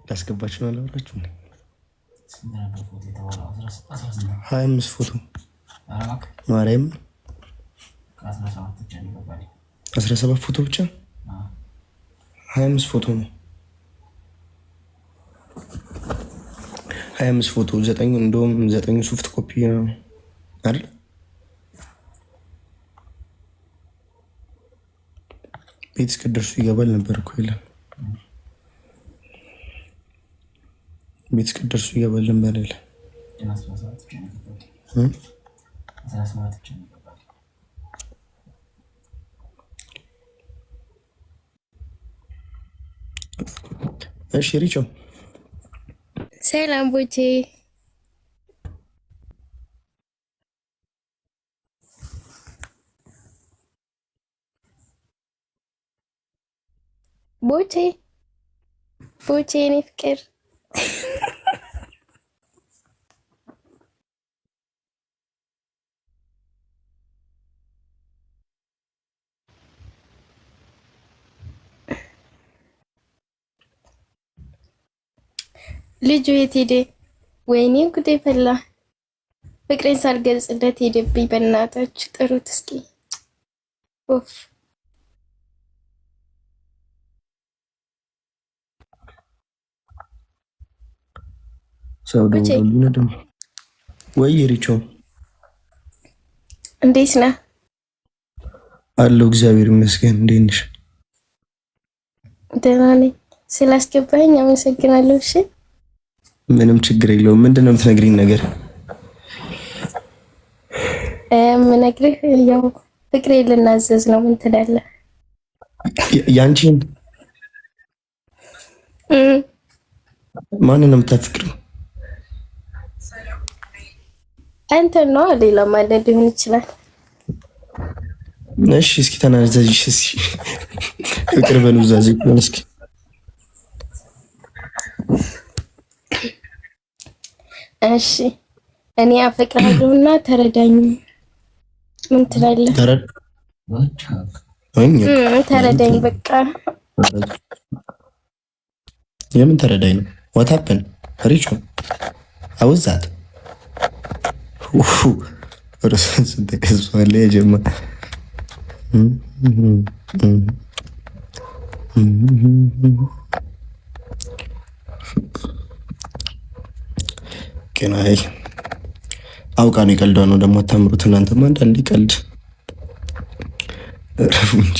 ላስገባችሁ ነው አላወራችሁ እንዴ? 25 ፎቶ ማርያም 17 ፎቶ ብቻ 25 ፎቶ ነው። 25 ፎቶ ዘጠኙ እንደውም ዘጠኙ ሶፍት ኮፒ ነው አይደል? ቤት እስክደርሱ ይገባል ነበር እኮ ይላል። ቤት እስክደርሱ ይገባል ነበር ይላል። እሺ ሪቾ ሰላም ቦቼ ቦቼ ቦቼ የኔ ፍቅር ልጁ የት ሄደ? ወይኔ ጉዴ ፈላ። ፍቅሬን ሳልገልጽለት ሄደብኝ። በእናታችሁ ጥሩት እስኪ። ኦፍ ሰው ደግሞ ወይ ሪቾ እንዴት ነህ? አለው እግዚአብሔር ይመስገን። እንዴት ነሽ? ደህና ነኝ። ስላስገባኸኝ አመሰግናለሁ። እሺ ምንም ችግር የለውም። ምንድን ነው የምትነግሪኝ ነገር? የምነግርህ ያው ፍቅሬ ልናዘዝ ነው። ምን ትላለህ? ያንቺን ማንን ነው የምታፈቅሪው? አንተ ነው ሌላ ማለት ሊሆን ይችላል። እሺ እስኪ ተናዘዥ። እስኪ ፍቅር በኑዛዜ እስኪ እሺ እኔ አፈቅርሃለሁና ተረዳኝ። ምን ትላለህ? ተረዳኝ በቃ። የምን ተረዳኝ ነው? what happened ሪቾ አውዛት ርዕስ ተከስቷል። የጀማ ግን አይ አውቃ ነው የቀልዷ ነው ደግሞ አታምሩት እናንተማ። አንዳንዴ ቀልድ ረፉ እንጂ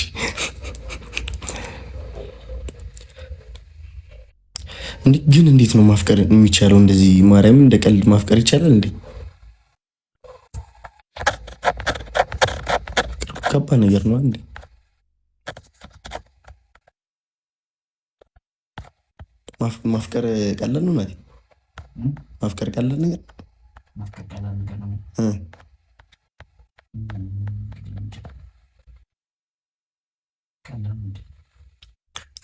ግን እንዴት ነው ማፍቀር የሚቻለው? እንደዚህ ማርያም እንደ ቀልድ ማፍቀር ይቻላል እንዴ? ከባድ ነገር ነው እንዴ? ማፍቀር ቀላል ነው ማለት ማፍቀር ቀላል ነገር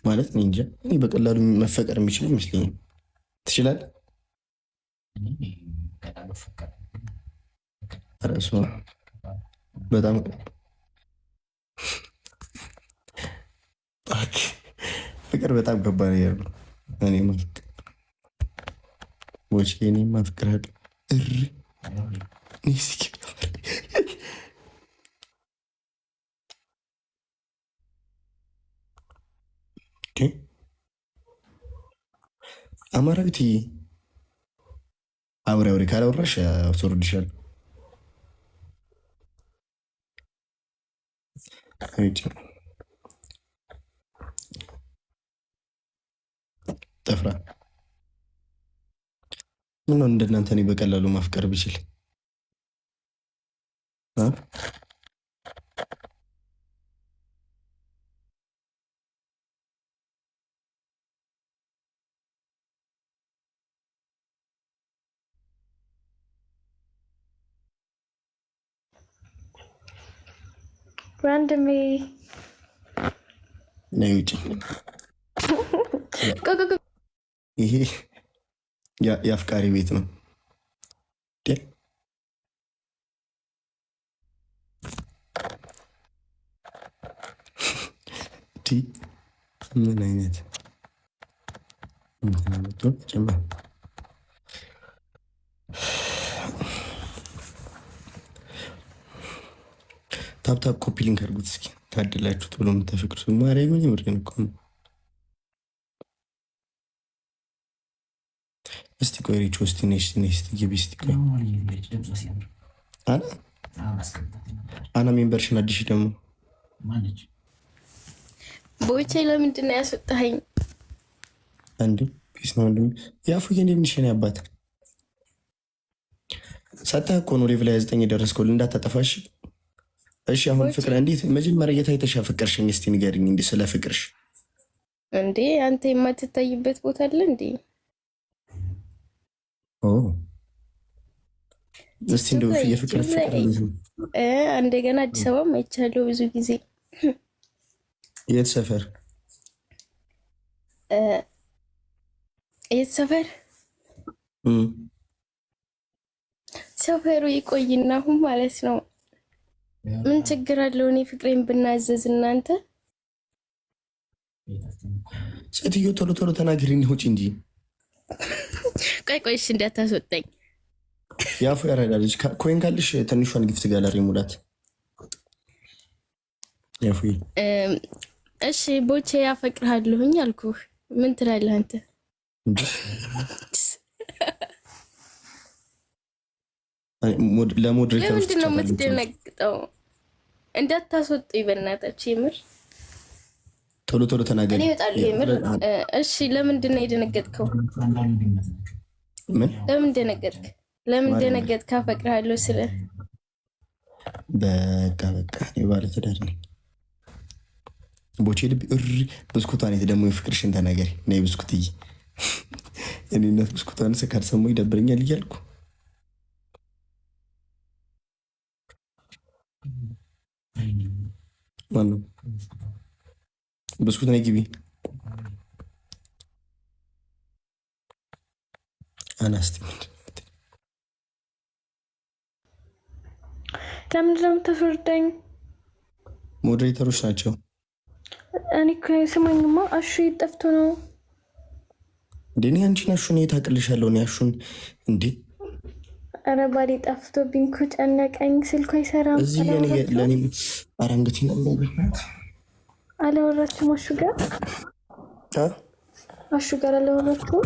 ማለት እኔ እንጃ። እኔ በቀላሉ መፈቀር የሚችል ይመስለኛል። ትችላለህ? እሱ በጣም ፍቅር በጣም ከባድ ነገር ነው። እኔ ማፍቀር ወጪ እኔ ማፍቀር አማራዊት አውሬ አውሬ ካላወራሽ አስወርድሻለሁ። ጠፍራ ምን እንደናንተ እኔ በቀላሉ ማፍቀር ብችል ወንድሜ ነይ ውጪ። ይሄ የአፍቃሪ ቤት ነው። ምን አይነት ታፕታፕ ኮፒ ሊንክ አድርጉት እስኪ ታድላችሁት ብሎ የምታፈቅሩ ማርያምን የምሬን እኮ ነው። እስቲ ቆይ ሪቾ እስቲ ነሽ ግቢ እስቲ ቆይ አና ሜምበርሽን አዲሽ ደግሞ ቦቼ ለምንድን ነው ያስወጣኸኝ? አንዱ ፒስ ነው ወንድም ያፉ የኔንሽ ነው ያባት ሰጣህ እኮ ነው ሌቭል 29 የደረስከው እንዳታጠፋሽ። እሺ አሁን ፍቅር እንዴት መጀመሪያ የታይተሽ ፍቅርሽኝ እስቲ ንገሪኝ እንዴ ስለ ፍቅርሽ። እንዴ አንተ የማትታይበት ቦታ አለ እንዴ? ኦ እስቲ እንደው የፍቅር እንደገና አዲስ አበባ አይቻለሁ ብዙ ጊዜ። የት ሰፈር? የት ሰፈር? ሰፈሩ ይቆይና አሁን ማለት ነው። ምን ችግር አለው? እኔ ፍቅሬን ብናዘዝ እናንተ ሴትዮ ቶሎ ቶሎ ተናገሪኝ ውጪ እንጂ። ቆይ እሺ እንዳታስወጣኝ። ያፉ ያረዳልሽ ኮይን ካልሽ ትንሿን ጊፍት ጋለሪ ሙላት። ያፉ እሺ ቦቼ ያፈቅርሃለሁኝ አልኩህ። ምን ትላለህ አንተ? ለሞዴሬተሮች ለምንድን ነው የምትደነግጠው? እንዳታስወጡኝ በእናታችሁ የምር ቶሎ ቶሎ ተናገሪ። እኔ እወጣለሁ የምር። እሺ ለምንድን ነው የደነገጥከው? ምን ለምን ደነገጥክ? ለምን ደነገጥክ? አፈቅርሃለሁ ስለ በቃ እኔ ባለ ትዳር ነኝ። ቦቼ ልብ ብስኩቷን የት ደግሞ የፍቅርሽን ተናገሪ። ነይ ብስኩትዬ። እኔነት ብስኩቷን ካልሰሙ ይደብረኛል እያልኩ ማነው ብስኩት ነይ ግቢ። አናስቲ ለምንድን ነው የምታስወርደኝ? ሞዴሬተሮች ናቸው። እኔ እኮ ስማኝማ አሹ ጠፍቶ ነው እንዴ? እኔ አንቺን አሹን የታቅልሻለሁ። እኔ አሹን እንዴ ኧረ ባሌ ጠፍቶብኝ እኮ ጨነቀኝ። ስልኩ አይሰራም። እዚህ ለኔ አራንገቴ ነው አላወራችሁም? አሹ ጋር አላወራችሁም?